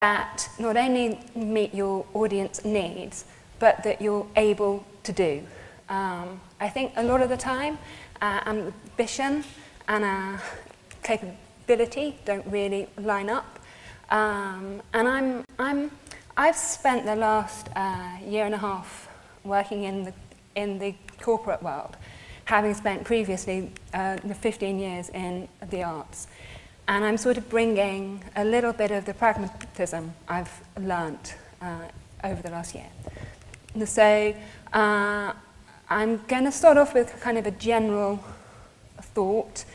that not only meet your audience needs, but that you're able to do. I think a lot of the time, ambition and capability don't really line up. And I've spent the last year and a half working in the corporate world, having spent previously 15 years in the arts. And I'm sort of bringing a little bit of the pragmatism I've learnt over the last year. And so I'm going to start off with kind of a general thought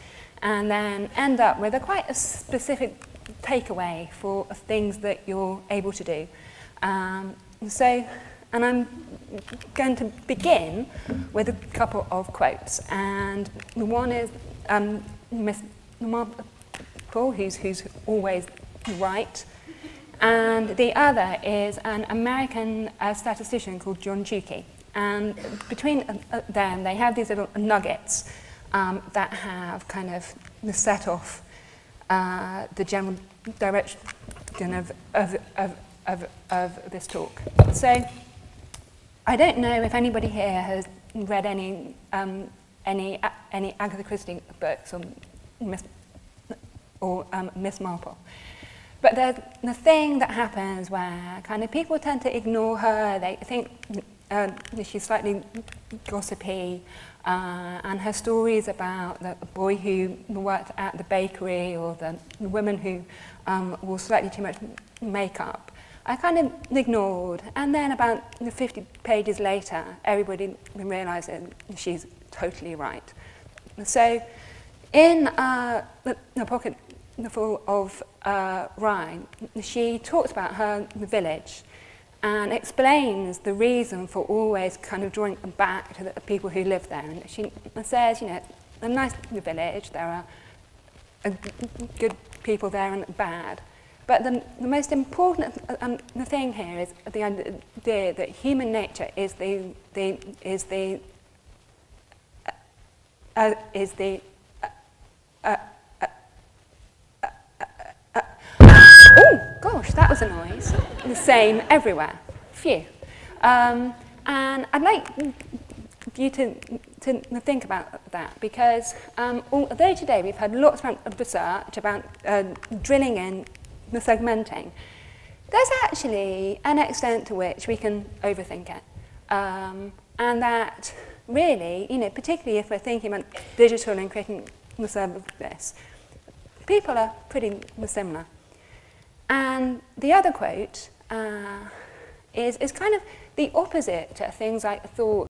and then end up with quite a specific takeaway for things that you're able to do. And I'm going to begin with a couple of quotes. And the one is Miss Marple, who's always right. And the other is an American statistician called John Tukey. And between them, they have these little nuggets that have kind of set off the general direction of this talk. So I don't know if anybody here has read any Agatha Christie books or Miss Marple. But there's the thing that happens where kind of people tend to ignore her. They think she's slightly gossipy, and her stories about the boy who worked at the bakery or the woman who wore slightly too much makeup, I kind of ignored. And then about 50 pages later, everybody realizes she's totally right. So in the Pocket Full of Rhyme, she talks about her village and explains the reason for always kind of drawing back to the people who live there. And she says, you know, it's a nice village, there are good people there and bad. But the most important the thing here is the idea that human nature is oh gosh, that was a noise. The same everywhere. Phew. And I'd like you to think about that, because although today we've had lots of research about drilling in the segmenting, there's actually an extent to which we can overthink it. And that really, you know, particularly if we're thinking about digital and creating the service, people are pretty similar. And the other quote is kind of the opposite to things like thought